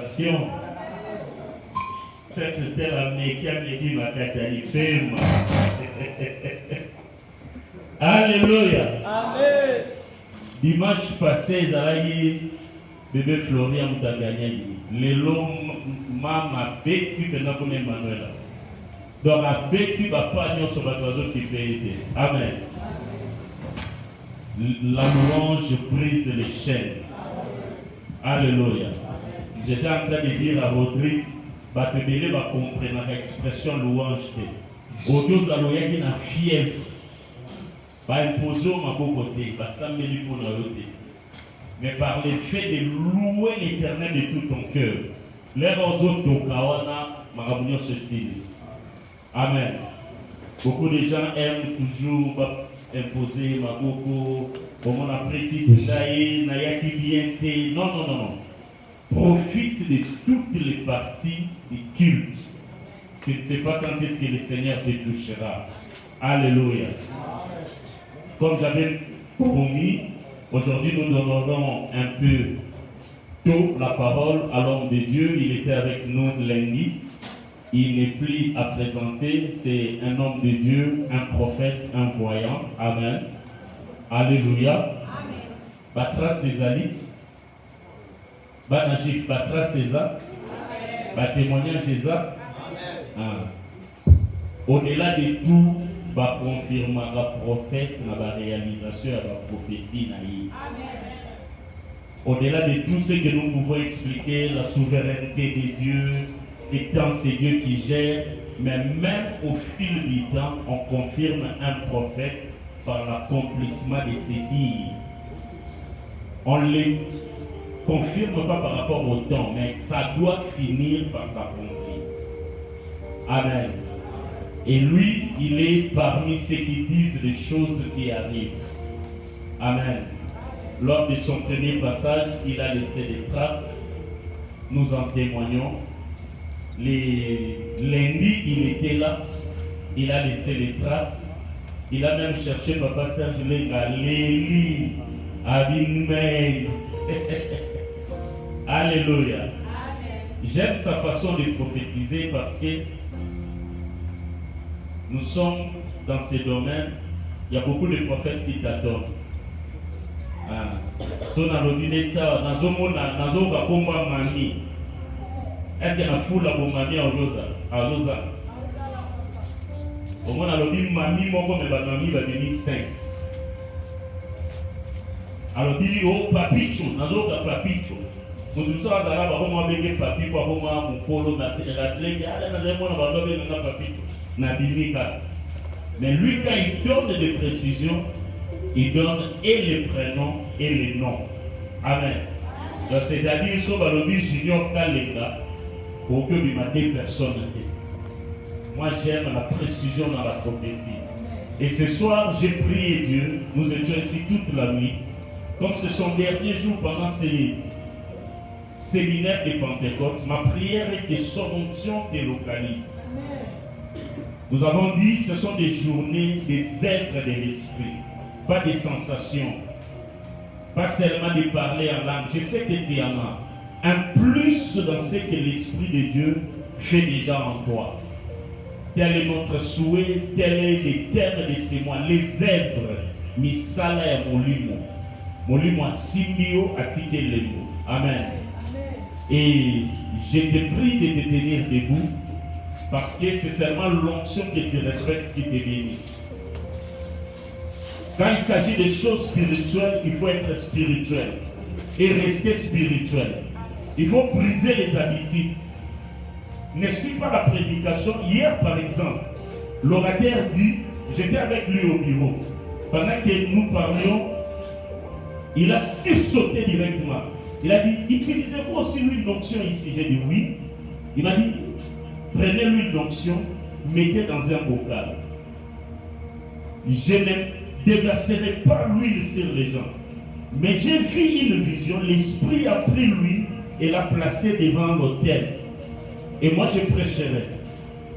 libération. Frère Christelle a dit ma catalipéma. Alléluia. Amen. Dimanche passé, Zalaï, bébé Florian Moutaganyani. Lélo, maman, petit, maintenant comme Emmanuel. Donc, la petit, papa, nous sommes les qui peut aider. Amen. La louange brise les chaînes. Alléluia. J'étais en train de dire à Rodrigue, Batebele va comprendre l'expression louange. Aujourd'hui, Zaloya qui n'a fièvre. Va imposer au côté, va s'amener pour la côté. Mais par le fait de louer l'Éternel de tout ton cœur, les autres Tokawana, Marabunio se signe. Amen. Beaucoup de gens aiment toujours imposer Maboko, comme on a prêté Taïe, Nayaki Biente. Non, non, non, non. Profite de toutes les parties du culte. Tu ne sais pas quand est-ce que le Seigneur te touchera. Alléluia. Comme j'avais promis, aujourd'hui nous donnerons un peu tôt la parole à l'homme de Dieu. Il était avec nous lundi. Il n'est plus à présenter. C'est un homme de Dieu, un prophète, un voyant. Amen. Alléluia. Amen. Batra Césali. Banajif Batra César. Témoignage César. Au-delà de tout, va confirmer la prophète, la réalisation et la prophétie. Au-delà de tout ce que nous pouvons expliquer, la souveraineté de Dieu, étant c'est Dieu qui gère, mais même au fil du temps, on confirme un prophète par l'accomplissement de ses dires. On ne les confirme pas par rapport au temps, mais ça doit finir par s'accomplir. Amen. Et lui, il est parmi ceux qui disent les choses qui arrivent. Amen. Lors de son premier passage, il a laissé des traces. Nous en témoignons. Les lundis, il était là. Il a laissé les traces. Il a même cherché Papa Serge Lenga, Léli, Abinmei. Alléluia. J'aime sa façon de prophétiser parce que nous sommes dans ces domaines, il y a beaucoup de prophètes qui t'attendent. So na lobine ça, nazomona nazoka komba mami. Est-ce que na foule bo mami a Rosa? Au moins na lobine mami moko me ba mami ba demi 5. Alors dit oh papicho, nazoka papicho. Nous sommes à la bas moi bébé papi pour moi mon polo na c'est la clé, allez na zemo na ba bébé na papicho. Mais lui, quand il donne des précisions, il donne et les prénoms et les noms. Amen. Donc, c'est-à-dire, sur le junior Kalenga, pour que il m'a deux personnes. Moi, j'aime la précision dans la prophétie. Et ce soir, j'ai prié Dieu. Nous étions ici toute la nuit. Comme ce sont les derniers jours pendant ces séminaires de Pentecôte, ma prière est que son onction délocalise. Nous avons dit que ce sont des journées des êtres de l'esprit, pas des sensations, pas seulement de parler en langue. Je sais que tu en as un plus dans ce que l'Esprit de Dieu fait déjà en toi. Tel est notre souhait, tel est le terme de ces mois. Les êtres, misala et molimo. Molimo a simbio a tike lemo. Amen. Et je te prie de te tenir debout. Parce que c'est seulement l'onction que tu respectes qui te bénit. Quand il s'agit de choses spirituelles, il faut être spirituel et rester spirituel. Il faut briser les habitudes. Ne suis pas la prédication. Hier, par exemple, l'orateur dit, j'étais avec lui au bureau. Pendant que nous parlions, il a sursauté directement. Il a dit, utilisez-vous aussi l'huile d'onction ici? J'ai dit oui. Il m'a dit, prenez l'huile d'onction, mettez dans un bocal. Je ne déverserai pas l'huile sur les gens. Mais j'ai vu une vision, l'Esprit a pris l'huile et l'a placée devant l'autel. Et moi je prêcherai.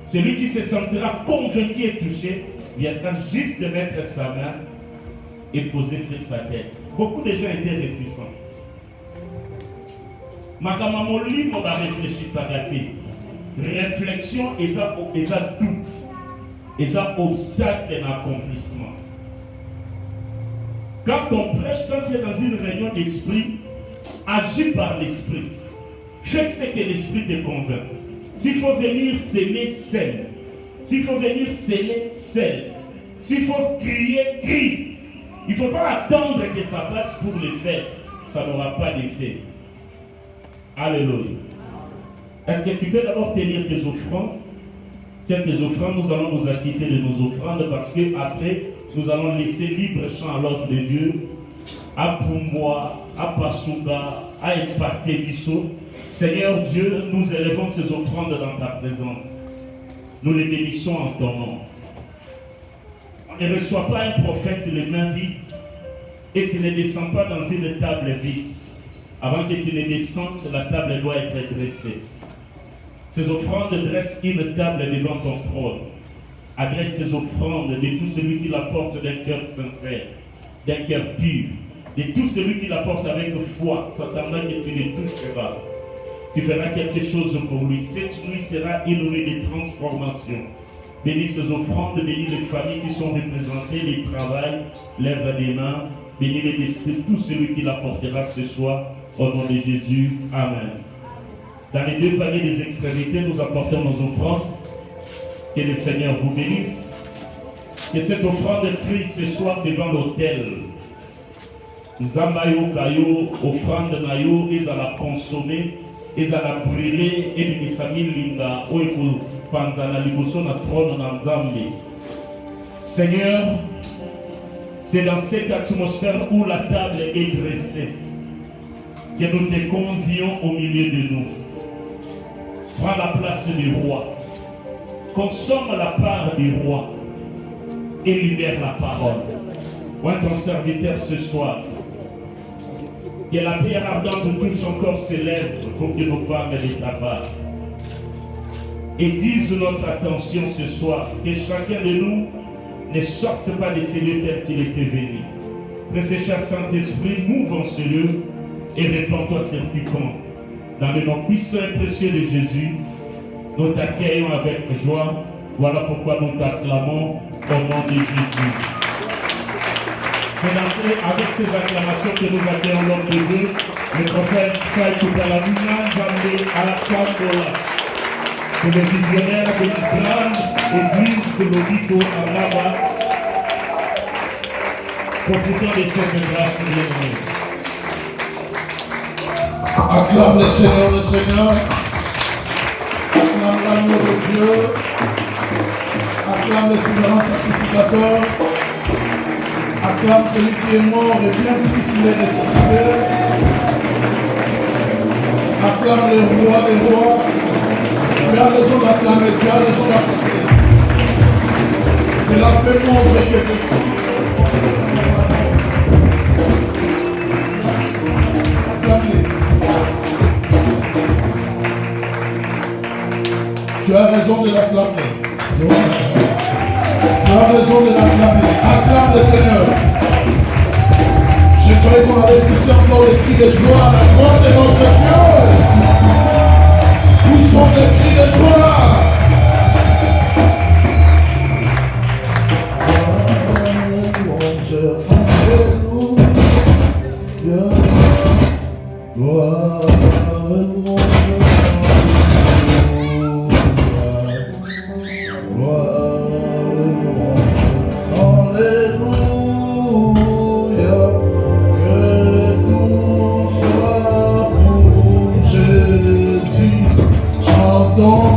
Celui qui se sentira convaincu et touché viendra juste de mettre sa main et poser sur sa tête. Beaucoup de gens étaient réticents. Makama molimo ba réfléchissaka te. Réflexion et ça doute. Et ça obstacle à l'accomplissement. Quand on prêche, quand tu es dans une réunion d'esprit, agis par l'esprit. Fais ce que l'esprit te convainc. S'il faut venir s'aimer, scelle. S'il faut venir sceller, scelle. S'il faut crier, crie. Il ne faut pas attendre que ça passe pour le faire. Ça n'aura pas d'effet. Alléluia. Est-ce que tu peux d'abord tenir tes offrandes? Tiens tes offrandes, nous allons nous acquitter de nos offrandes parce que après, nous allons laisser libre champ à l'ordre de Dieu, à Pumboa, à Pasuga, à Impacté Bisso. Seigneur Dieu, nous élevons ces offrandes dans ta présence. Nous les bénissons en ton nom. On ne reçoit pas un prophète les mains vides et tu ne descends pas dans une table vide. Avant que tu ne descendes, la table doit être dressée. Ces offrandes dressent une table devant ton trône. Adresse ces offrandes de tout celui qui l'apporte d'un cœur sincère, d'un cœur pur, de tout celui qui l'apporte avec foi, s'attendant que tu les toucheras. Tu feras quelque chose pour lui. Cette nuit sera une nuit de transformation. Bénis ces offrandes, bénis les familles qui sont représentées, les travails, l'œuvre des mains. Bénis les destins, tout celui qui l'apportera ce soir. Au nom de Jésus. Amen. Dans les deux paniers des extrémités, nous apportons nos offrandes. Que le Seigneur vous bénisse. Que cette offrande crie ce soir devant l'autel. Nzambayo kayo, offrande nayo, ils à la consommer, ils à la brûler, et l'Isami linda, oiko panzana liboso na trône na Nzambe. Seigneur, c'est dans cette atmosphère où la table est dressée que nous te convions au milieu de nous. Prends la place du roi. Consomme la part du roi et libère la parole. Moi, ton serviteur ce soir, que la pierre ardente touche encore ses lèvres pour que nous parlons de ta part. Et dise notre attention ce soir, que chacun de nous ne sorte pas de ces lieux tels qu'il était venu. Précieux cher Saint-Esprit, mouvons ce lieu et répands-toi sur quiconque. Dans le nom puissant et précieux de Jésus, nous t'accueillons avec joie. Voilà pourquoi nous t'acclamons au nom de Jésus. C'est avec ces acclamations que nous accueillons l'homme de Dieu, le prophète Kaïkoukalamina Jambe à la Kambola. C'est le visionnaire de la grande église de Lobiko à Naba. Profitons de cette grâce bien-aimée. Acclame le Seigneur, le Seigneur. Acclame l'amour de Dieu. Acclame le souverain sacrificateur. Acclame celui qui est mort et bien plus s'il est ressuscité. Acclame le roi des rois. Tu as raison d'acclamer, tu as raison d'acclamer. C'est la fait nombre que tu Tu as raison de l'acclamer. Tu as raison de l'acclamer. Acclame le Seigneur. Je croyais qu'on avait poussé encore les cris de joie à la gloire de notre Dieu. Où sont les cris de joie?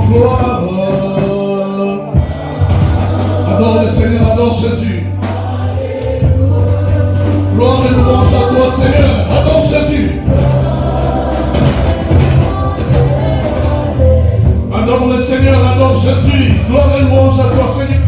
Gloire, adore le Seigneur, adore Jésus. Gloire et louange à toi, Seigneur, adore Jésus. Adore le Seigneur, adore Jésus. Gloire et louange à toi, Seigneur.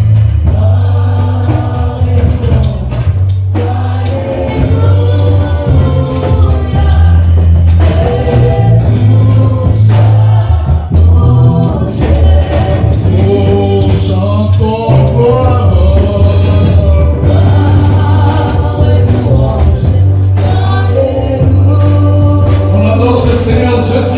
Seigneur Jésus.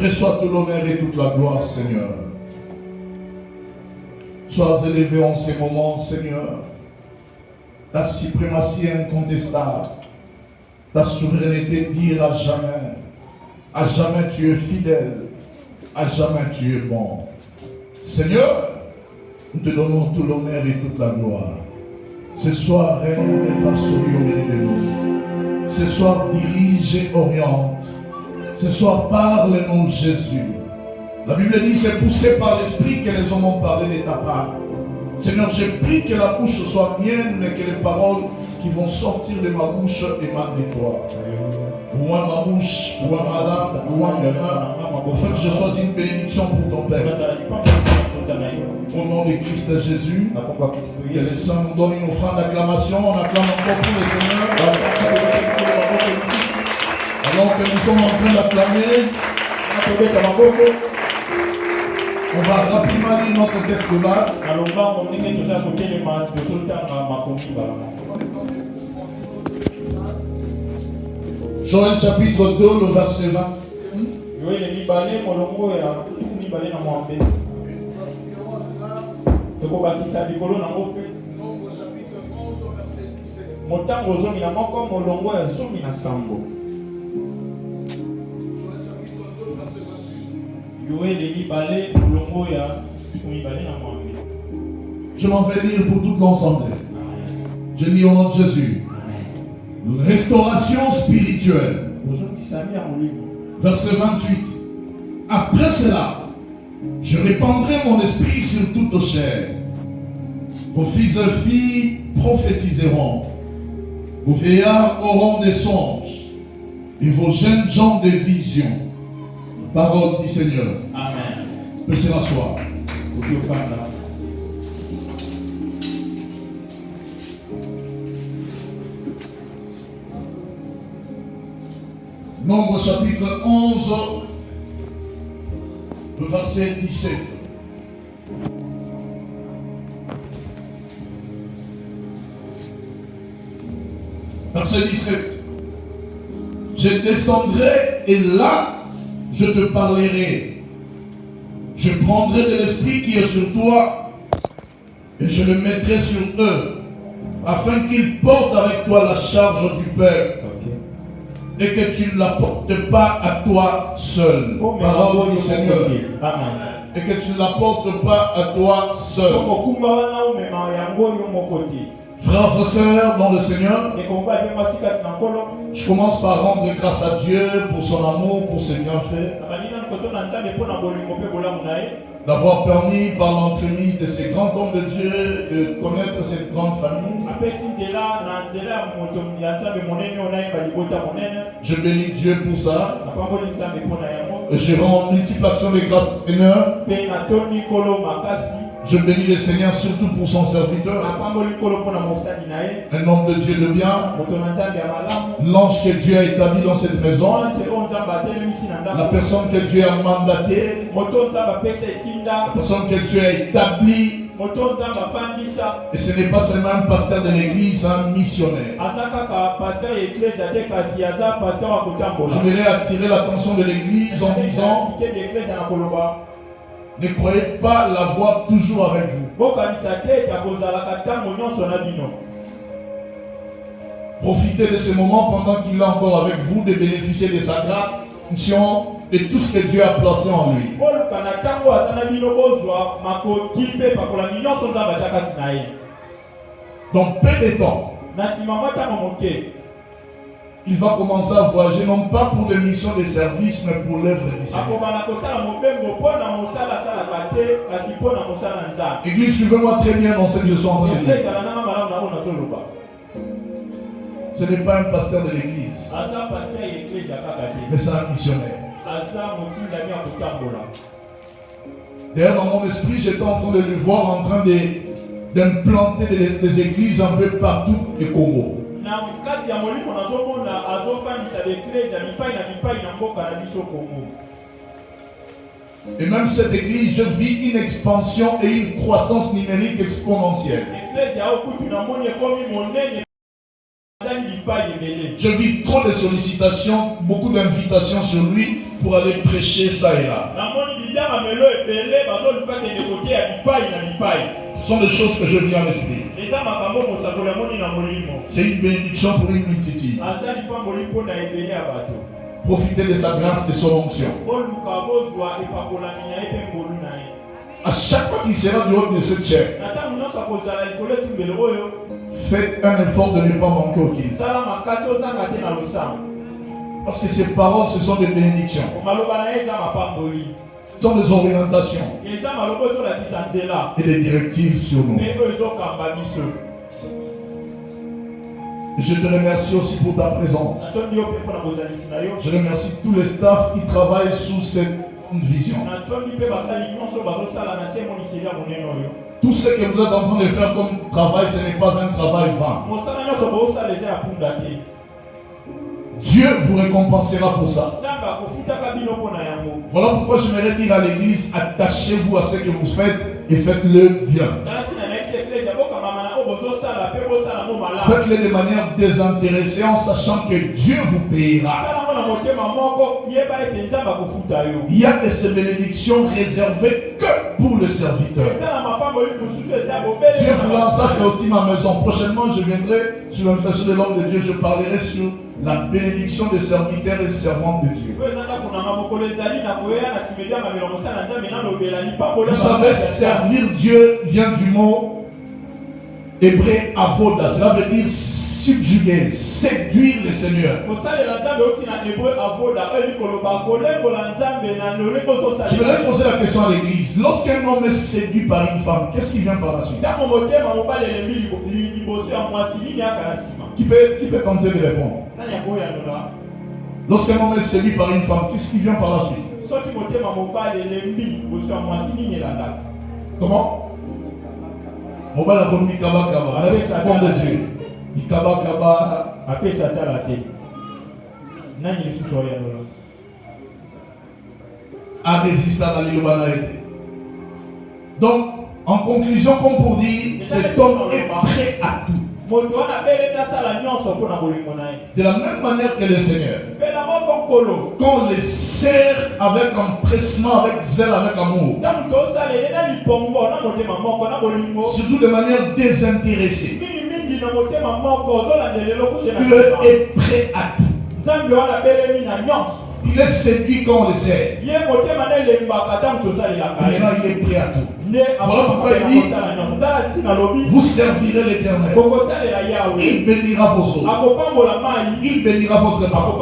Reçois tout l'honneur et toute la gloire, Seigneur. Sois élevé en ces moments, Seigneur. Ta suprématie incontestable, ta souveraineté dire à jamais tu es fidèle, à jamais tu es bon. Seigneur, nous te donnons tout l'honneur et toute la gloire. Ce soir, règne et absolu au milieu de nous. Ce soir, dirige et oriente. Ce soir, parle-nous, Jésus. La Bible dit, c'est poussé par l'Esprit que les hommes ont parlé de ta part. Seigneur, je prie que la bouche soit mienne, mais que les paroles qui vont sortir de ma bouche émanent de toi. Loin ma bouche, loin ma langue, loin mes mains, afin que je sois une bénédiction pour ton Père. Au nom de Christ Jésus, que les saints nous donnent une offrande d'acclamation. On acclame encore pour le Seigneur. Alors que nous sommes en train d'acclamer, on va rapidement lire notre texte de base. Joël chapitre 2, le verset 20. Je m'en vais lire pour toute l'ensemble. Je lis au nom de Jésus. Restauration spirituelle. Verset 28. Après cela, je répandrai mon esprit sur toute chair. Vos fils et filles prophétiseront. Vos vieillards auront des songes. Et vos jeunes gens des visions. Parole du Seigneur. Amen. Laissez m'asseoir. Nombre chapitre 11, le verset 17. Verset 17. Je descendrai et là, je te parlerai. Je prendrai de l'esprit qui est sur toi et je le mettrai sur eux, afin qu'ils portent avec toi la charge du Père. Et que tu ne la portes pas à toi seul. Parole du Seigneur. Amen. Et que tu ne la portes pas à toi seul. Frères et sœurs dans le Seigneur, je commence par rendre grâce à Dieu pour son amour, pour ses bienfaits, d'avoir permis par l'entremise de ces grands hommes de Dieu de connaître cette grande famille. Je bénis Dieu pour ça. Et je rends multiples actions de grâce au Seigneur. Je bénis le Seigneur surtout pour son serviteur, un homme de Dieu de bien, l'ange que Dieu a établi dans cette maison, la personne que Dieu a mandatée, la personne que Dieu a établie. Et ce n'est pas seulement un pasteur de l'église, un missionnaire. Je voudrais attirer l'attention de l'église en disant: ne croyez pas l'avoir toujours avec vous. Profitez de ce moment pendant qu'il est encore avec vous, de bénéficier de sa grâce, de tout ce que Dieu a placé en lui. Dans peu de temps, il va commencer à voyager, non pas pour des missions de service, mais pour l'œuvre du Seigneur. Église, suivez-moi très bien dans ce que je suis en train de dire. Ce n'est pas un pasteur de l'église, mais c'est un missionnaire. D'ailleurs, dans mon esprit, j'étais en train de le voir en train d'implanter des églises un peu partout au Congo. Et même cette église, je vis une expansion et une croissance numérique exponentielle. Je vis trop de sollicitations, beaucoup d'invitations sur lui pour aller prêcher ça et là. Ce sont des choses que je vis à l'esprit. C'est une bénédiction pour une multitude. Profitez de sa grâce, de son onction. À chaque fois qu'il sera du haut de cette chair, faites un effort de ne pas manquer au culte. Parce que ces paroles, ce sont des bénédictions. Ce sont des orientations et des directives sur nous. Je te remercie aussi pour ta présence. Je remercie tous les staffs qui travaillent sous cette vision. Tout ce que vous êtes en train de faire comme travail, ce n'est pas un travail vain. Dieu vous récompensera pour ça. Voilà pourquoi j'aimerais dire à l'église, attachez-vous à ce que vous faites et faites-le bien. Faites-le de manière désintéressée en sachant que Dieu vous payera. Il y a de ces bénédictions réservées que pour le serviteur. Dieu vous lance, ça c'est aussi ma maison. Prochainement, je viendrai sur l'invitation de l'homme de Dieu, je parlerai sur la bénédiction des serviteurs et servantes de Dieu. Vous savez, servir Dieu vient du mot hébreu avoda. Cela veut dire subjuguer, séduire le Seigneur. Je vais poser la question à l'église. Lorsqu'un homme est séduit par une femme, qu'est-ce qui vient par la suite? Qui peut tenter de répondre? Lorsqu'un homme est séduit par une femme, qu'est-ce qui vient par la suite? Comment? Mobile a commis Kaba Kaba. Merci pour de Dieu. Il Kaba Kaba. Après ça t'a raté. Nani sous soya là. A résisté à l'Ilobana été. Donc, en conclusion, comme pour dire, cet homme est prêt à tout. De la même manière que le Seigneur, quand on les sert avec empressement, avec zèle, avec amour, surtout de manière désintéressée, Dieu est prêt à tout. Il est séduit quand on le sert. Maintenant, il est prêt à tout. Voilà pourquoi il dit, vous servirez l'Éternel. Il bénira vos eaux. Il bénira votre part.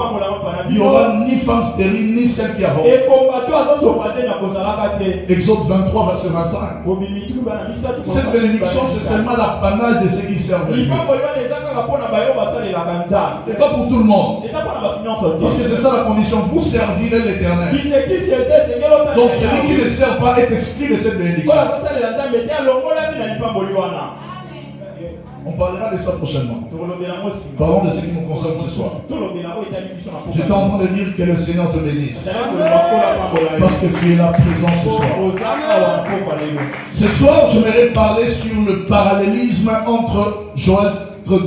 Il n'y aura ni femme stérile, ni celle qui avance. Exode 23, verset 25. Cette bénédiction, c'est seulement l'apanage de ceux qui servent Dieu. C'est pas pour tout le monde. Parce que c'est ça la condition. Vous servirez l'Éternel. Donc celui qui ne sert pas est exclu de cette bénédiction. On parlera de ça prochainement. Parlons de ce qui nous concerne ce soir. J'étais en train de dire que le Seigneur te bénisse. Parce que tu es là présent ce soir. Ce soir, je vais parler sur le parallélisme entre Joël 2,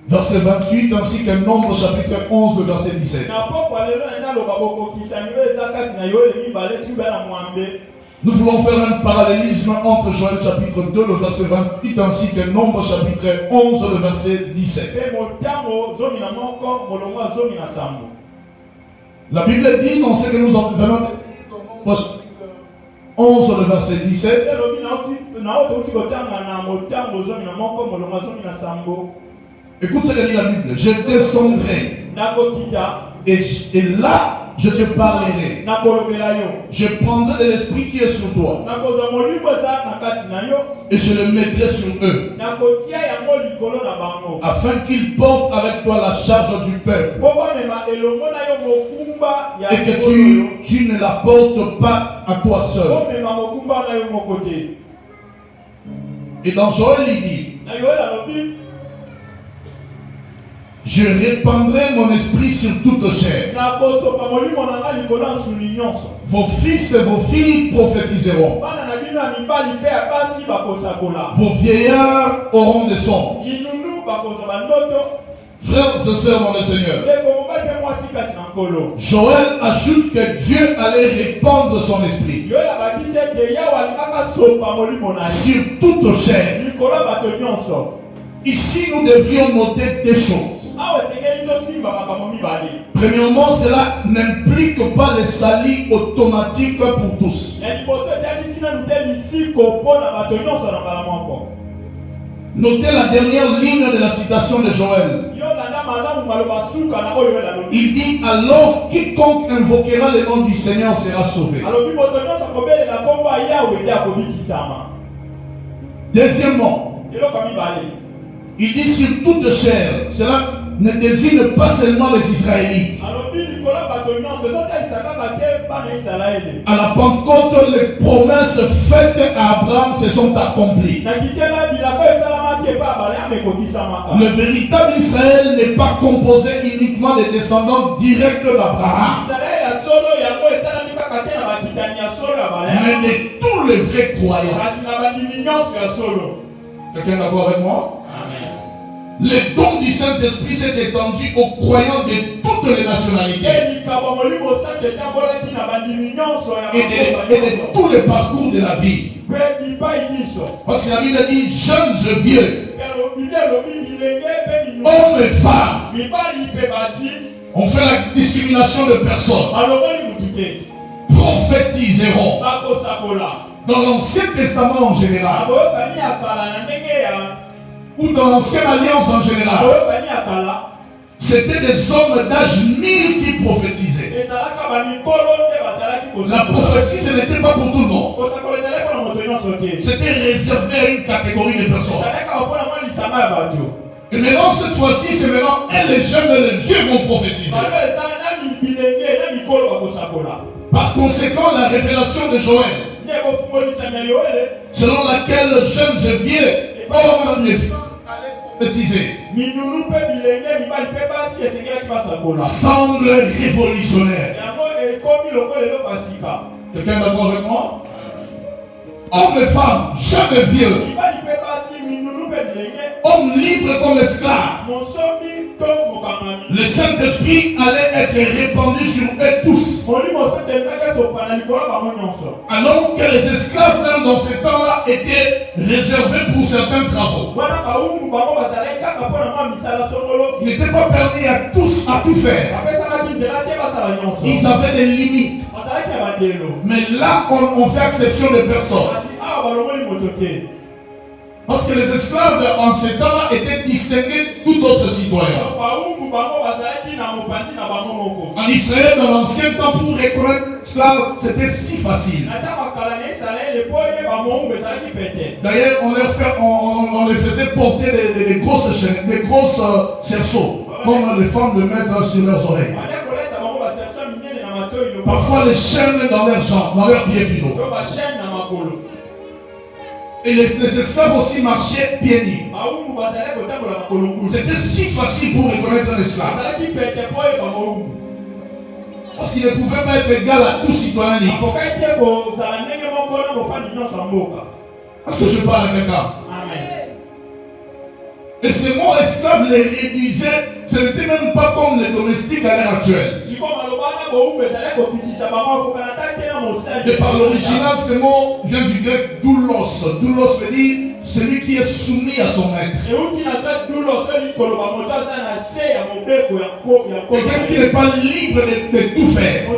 verset 28, ainsi que Nombre chapitre 11, verset 17. Nous voulons faire un parallélisme entre Joël chapitre 2, le verset 28, ainsi que Nombre chapitre 11, le verset 17. La Bible dit dans ce que nous en venons de 11, le verset 17. Écoute ce que dit la Bible. Je descendrai et là je te parlerai. Je prendrai de l'esprit qui est sur toi et je le mettrai sur eux afin qu'ils portent avec toi la charge du peuple et que tu ne la portes pas à toi seul. Et dans Joël il dit, je répandrai mon esprit sur toute chair. Vos fils et vos filles prophétiseront. Vos vieillards auront des songes. Frères et sœurs dans le Seigneur, Joël ajoute que Dieu allait répandre son esprit sur toute chair. Ici, nous devrions noter des choses. Premièrement, cela n'implique pas le salut automatique pour tous. Notez la dernière ligne de la citation de Joël. Il dit, alors quiconque invoquera le nom du Seigneur sera sauvé. Deuxièmement, il dit sur toute chair. Cela ne désigne pas seulement les Israélites. À la Pentecôte, les promesses faites à Abraham se sont accomplies. Le véritable Israël n'est pas composé uniquement des descendants directs d'Abraham, mais de tous les vrais croyants. Quelqu'un est d'accord avec moi? Le don du Saint-Esprit s'est étendu aux croyants de toutes les nationalités et de tous les parcours de la vie. Parce que la Bible dit jeunes et vieux, hommes et femmes. On fait la discrimination de personnes. Prophétiseront. Dans l'Ancien Testament en général, ou dans l'Ancienne Alliance en général, c'était des hommes d'âge mûr qui prophétisaient. La prophétie, ce n'était pas pour tout le monde. C'était réservé à une catégorie de personnes. Et maintenant, cette fois-ci, c'est maintenant, et les jeunes et les vieux vont prophétiser. Par conséquent, la révélation de Joël, selon laquelle jeunes et vieux, hommes et femmes, prophétiser, semble révolutionnaire. Quelqu'un est d'accord avec moi? Hommes et femmes, jeunes et vieux, hommes libres comme esclaves, le Saint-Esprit allait être répandu sur eux tous. Alors que les esclaves, même dans ce temps-là, étaient réservés pour certains travaux. Il n'était pas permis à tous à tout faire. Ils avaient des limites. Mais là, on fait exception de personnes. Parce que les esclaves en ce temps-là étaient distingués tout autre citoyen. En Israël, dans l'ancien temps, pour reconnaître l'esclave, c'était si facile. D'ailleurs, on les faisait porter des grosses chaînes, des grosses cerceaux, comme les femmes de mettre sur leurs oreilles. Parfois les chaînes dans leurs jambes, dans leurs pieds plutôt. Et les esclaves aussi marchaient pieds nus. C'était si facile pour reconnaître un esclave. Parce qu'il ne pouvait pas être égal à tout citoyen libre. Est-ce que je parle à quelqu'un? Et ces mots esclaves les réduisaient, ce n'était même pas comme les domestiques à l'heure actuelle. Et par l'original, ce mot vient du grec doulos. Doulos veut dire celui qui est soumis à son maître. Quelqu'un qui n'est pas libre de tout faire.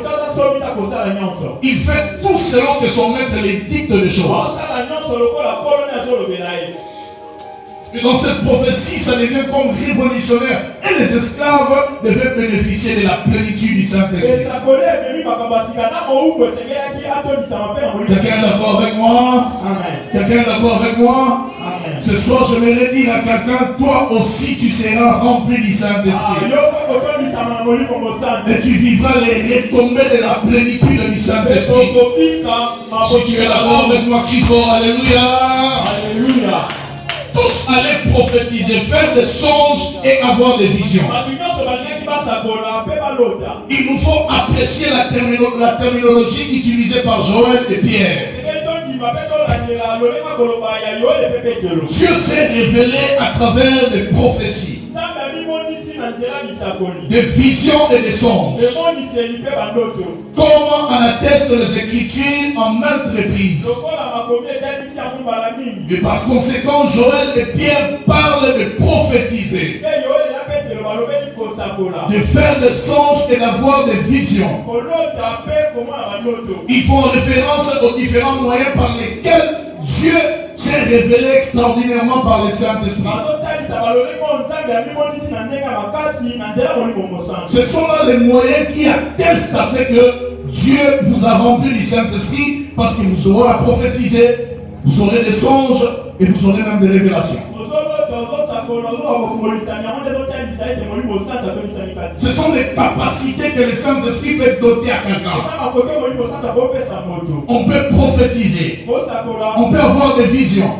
Il fait tout selon que son maître les dicte des choses. Et dans cette prophétie, ça devient comme révolutionnaire. Et les esclaves devaient bénéficier de la plénitude du Saint-Esprit. Quelqu'un est d'accord avec moi? Quelqu'un est d'accord avec moi? Ce soir, je voudrais dire à quelqu'un, toi aussi tu seras rempli du Saint-Esprit. Et tu vivras les retombées de la plénitude du Saint-Esprit. Si tu es d'accord avec moi, crie fort, alléluia. Alléluia. Tous allaient prophétiser, faire des songes et avoir des visions. Il nous faut apprécier la terminologie utilisée par Joël et Pierre. Dieu s'est révélé à travers des prophéties. des visions et des songes. Comment en attestent les Écritures en maintes reprises. Et par conséquent, Joël et Pierre parlent de prophétiser, de faire des songes et d'avoir des visions. Ils font référence aux différents moyens par lesquels Dieu s'est révélé extraordinairement par le Saint-Esprit. Ce sont là les moyens qui attestent à ce que Dieu vous a rempli du Saint-Esprit, parce que vous aurez à prophétiser, vous aurez des songes et vous aurez même des révélations. Ce sont des capacités que le Saint-Esprit peut doter à quelqu'un. On peut prophétiser, on peut avoir des visions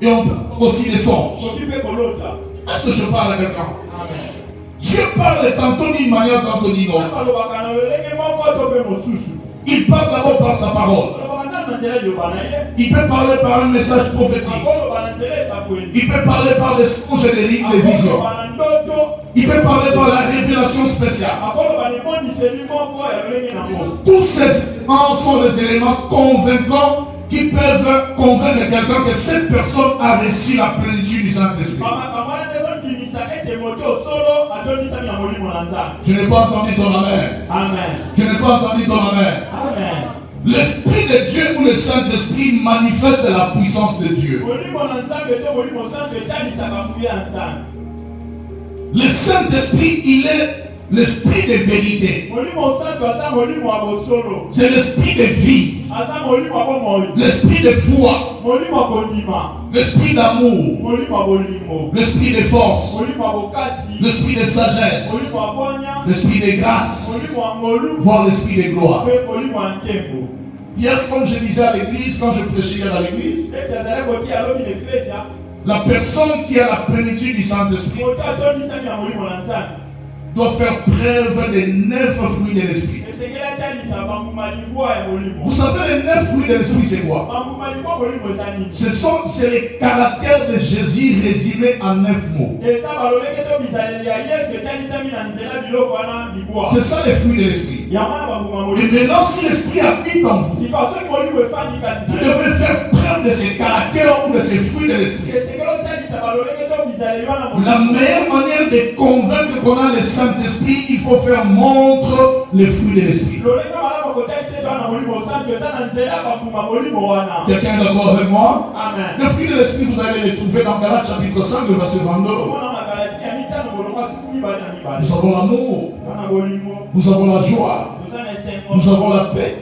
et on peut aussi des songes. Est-ce que je parle à quelqu'un? Dieu parle tantôt d'une manière, tantôt d'une autre. Il parle d'abord par sa parole. Il peut parler par un message prophétique. Il peut parler par des songes et des visions. Il peut parler par la révélation spéciale. Tous ces éléments sont des éléments convaincants qui peuvent convaincre quelqu'un que cette personne a reçu la plénitude du Saint-Esprit. Je n'ai pas entendu ton amen. Je n'ai pas entendu ton amen. L'Esprit de Dieu ou le Saint-Esprit manifeste la puissance de Dieu. Le Saint-Esprit, il est l'Esprit de vérité. C'est l'Esprit de vie. L'Esprit de foi. L'Esprit d'amour. L'Esprit de force. L'Esprit de sagesse. L'Esprit de grâce. Voire l'Esprit de gloire. Hier, comme je disais à l'église, quand je prêchais hier à l'église, la personne qui a la plénitude du Saint-Esprit doit faire preuve des 9 fruits de l'Esprit. Vous savez, les 9 fruits de l'Esprit, c'est quoi? C'est les caractères de Jésus résumés en 9 mots. C'est ça les fruits de l'Esprit. Et maintenant, si l'Esprit habite en vous, vous devez faire preuve de ces caractères ou de ces fruits de l'Esprit. La meilleure manière de convaincre qu'on a le Saint-Esprit, il faut faire montre les fruits de l'Esprit. Quelqu'un est d'accord avec moi? Amen. Les fruits de l'Esprit, vous allez les trouver dans Galates chapitre 5, le verset 22. Nous avons l'amour, nous avons la joie, nous avons la paix,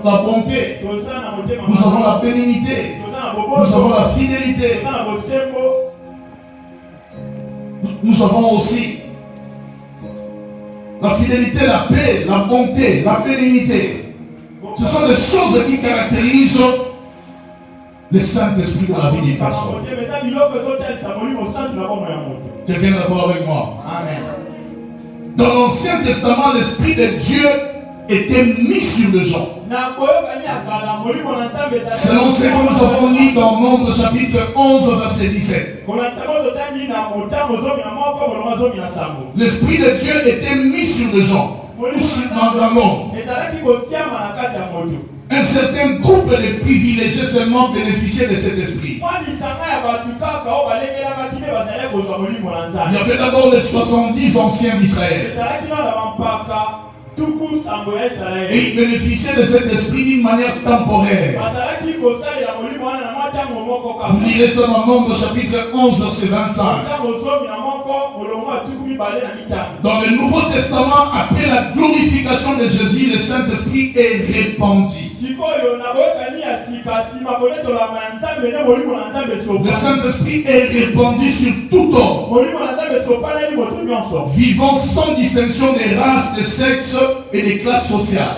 la bonté, nous avons la bénignité, nous avons la fidélité, nous avons aussi la fidélité, la paix, la bonté, la bénignité. Ce sont des choses qui caractérisent le Saint-Esprit dans la vie d'une personne. Quelqu'un est d'accord avec moi? Amen. Dans l'Ancien Testament, l'Esprit de Dieu était mis sur les gens. Selon ce que nous avons lu dans Nombre chapitre 11 verset 17. L'Esprit de Dieu était mis sur les gens. Dans l'homme. Un certain groupe de privilégiés seulement bénéficiaient de cet esprit. Il y avait d'abord les 70 anciens d'Israël. Et ils bénéficiaient de cet esprit d'une manière temporaire. Vous lirez ça dans Nombre chapitre 11 verset 25. Dans le Nouveau Testament, après la glorification de Jésus, le Saint-Esprit est répandu. Le Saint-Esprit est répandu sur tout homme, vivant sans distinction de race, de sexe et de classe sociale.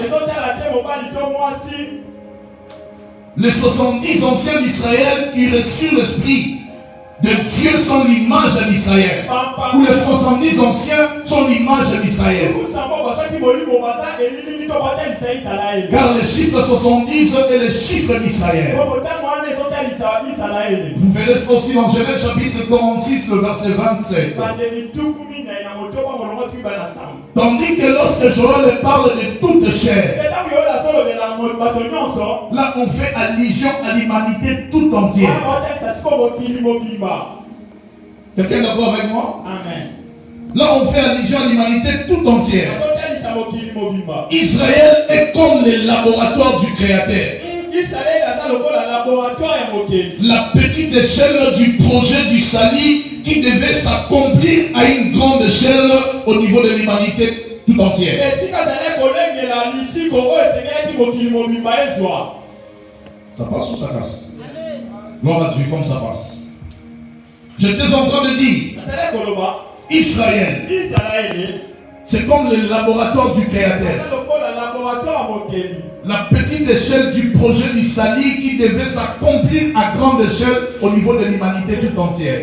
Les 70 anciens d'Israël qui reçurent l'Esprit de Dieu sont l'image d'Israël. Ou les 70 anciens sont l'image d'Israël. Car les chiffres 70 est le chiffre d'Israël. Vous verrez ça aussi dans Genèse chapitre 46, le verset 27. Tandis que lorsque Joël parle de toute chair, là on fait allusion à l'humanité tout entière. Quelqu'un est d'accord avec moi? Amen. Là on fait allusion à l'humanité tout entière. Israël est comme le laboratoire du Créateur. La petite échelle du projet du salut qui devait s'accomplir à une grande échelle au niveau de l'humanité tout entière. Ça passe ou ça casse? Gloire à Dieu, comme ça passe. J'étais en train de dire, Israël, c'est comme le laboratoire du Créateur. La petite échelle du projet du salut qui devait s'accomplir à grande échelle au niveau de l'humanité tout entière.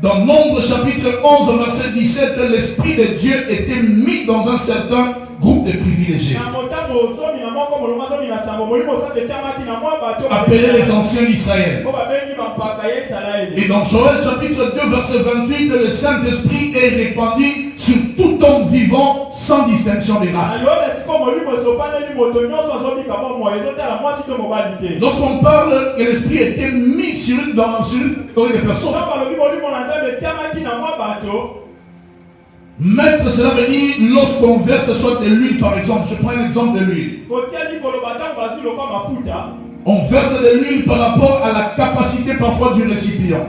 Dans Nombre chapitre 11 verset 17, l'Esprit de Dieu était mis dans un certain groupe de privilégiés, appelés les anciens d'Israël. Et dans Joël chapitre 2 verset 28, le Saint-Esprit est répandu sur tout homme vivant sans distinction de race. Lorsqu'on parle que l'Esprit était mis sur les personnes, mettre, cela veut dire lorsqu'on verse soit de l'huile par exemple. Je prends un exemple de l'huile. On verse de l'huile par rapport à la capacité parfois du récipient.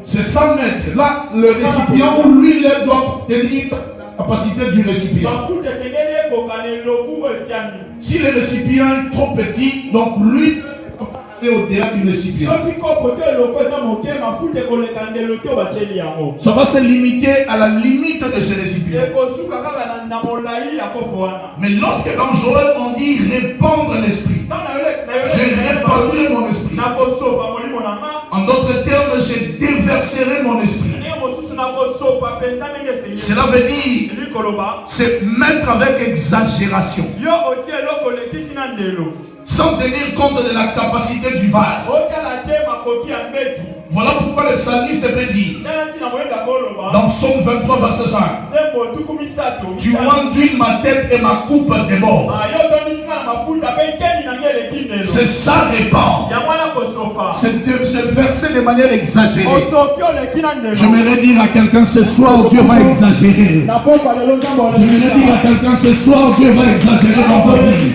C'est 100 mètres. Là, le récipient où l'huile doit tenir la capacité du récipient. Si le récipient est trop petit, donc l'huile au-delà du récipient. Ça va se limiter à la limite de ce récipient. Mais lorsque dans Joël on dit répandre l'esprit, j'ai répandu mon esprit. En d'autres termes, j'ai déverserai mon esprit. Cela veut dire c'est mettre avec exagération, sans tenir compte de la capacité du vase. Voilà pourquoi le psalmiste peut dire dans Psaume 23 verset 5, tu enduis ma tête et ma coupe déborde. C'est ça répand. C'est versé de manière exagérée. J'aimerais dire à quelqu'un ce soir, Dieu va exagérer. J'aimerais dire à quelqu'un ce soir, Dieu va exagérer dans ta vie.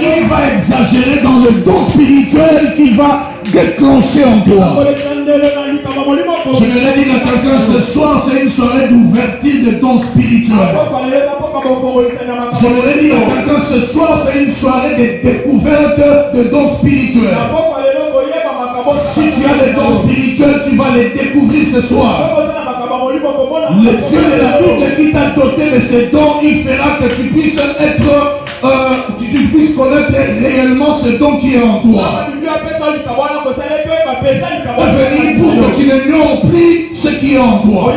Il va exagérer dans le don spirituel qu'il va déclencher en toi. J'aimerais dire à quelqu'un ce soir, c'est une soirée d'ouverture de dons spirituels. J'aimerais dire à quelqu'un ce soir, c'est une soirée de découverte de dons spirituels. Si tu as les dons spirituels, tu vas les découvrir ce soir. Le Dieu de la Bible qui t'a doté de ces dons, il fera que tu puisses être, tu puisses connaître réellement ce don qui est en toi. Venir pour que tu n'ignores plus ce qui est en toi.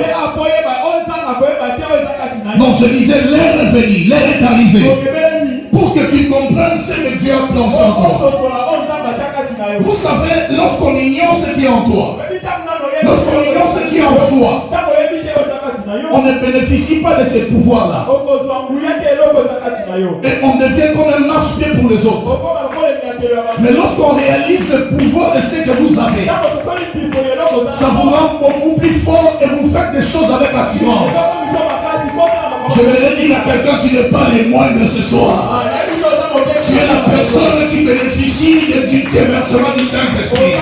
Non, je disais, l'heure est venue, l'heure est arrivée. Pour que tu comprennes ce que Dieu a pensé en toi. Vous savez, lorsqu'on ignore ce qui est en toi, lorsqu'on ignore ce qui est en soi, on ne bénéficie pas de ces pouvoirs-là. Et on devient comme un marche-pied pour les autres. Mais lorsqu'on réalise le pouvoir de ce que vous avez, ça vous rend beaucoup plus fort et vous faites des choses avec assurance. Je vais dire à quelqu'un, tu n'es pas les moindres ce soir. Tu es la personne qui bénéficie du déversement du Saint-Esprit.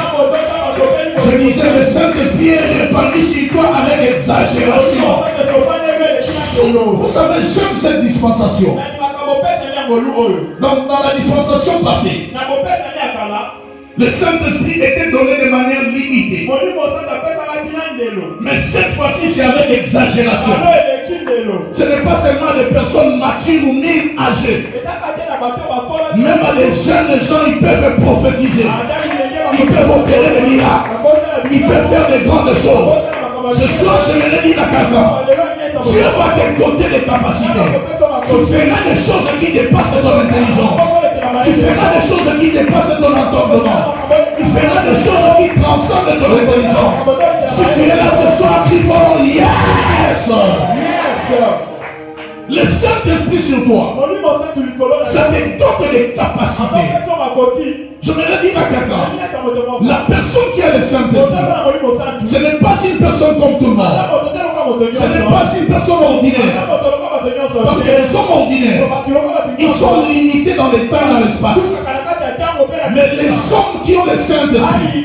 Je disais, le Saint-Esprit est répandu sur toi avec exagération. Vous savez, j'aime cette dispensation. Dans la dispensation passée, le Saint-Esprit était donné de manière limitée. Mais cette fois-ci, c'est avec exagération. Ce n'est pas seulement des personnes matures ou même âgées. Même à des jeunes gens, ils peuvent prophétiser. Ils peuvent opérer des miracles. Ils peuvent faire de grandes choses. Ce soir, je vais le dire à quelqu'un. Dieu va te doter des capacités. feras des choses qui dépassent ton intelligence. Tu feras des choses qui dépassent ton entendement. Tu feras des choses qui transcendent ton intelligence. Si tu es là ce soir, crie fort, yes! Le Saint-Esprit sur toi, ça te donne des capacités. J'aimerais dire à quelqu'un, la personne qui a le Saint-Esprit, ce n'est pas une personne comme tout le monde. Ce n'est pas une personne ordinaire. Parce que les hommes ordinaires, ils sont limités dans le temps et dans l'espace. Mais les hommes qui ont le Saint-Esprit,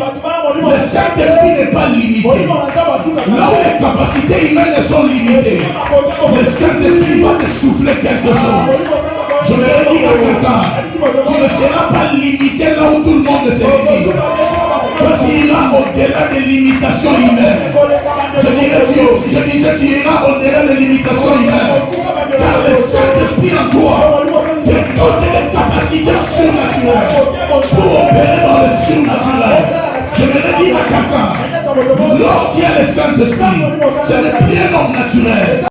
le Saint-Esprit n'est pas limité. Là où les capacités humaines sont limitées, le Saint-Esprit va te souffler quelque chose. Je vais dire à quelqu'un, tu ne seras pas limité là où tout le monde se limite. Tu iras au-delà des limitations humaines. Je disais, tu iras au-delà des limitations humaines. Car le Saint-Esprit en toi te donne des capacités surnaturelles pour opérer dans le surnaturel. Je vais dire à quelqu'un, l'homme qui a le Saint-Esprit, ce n'est plus un homme naturel.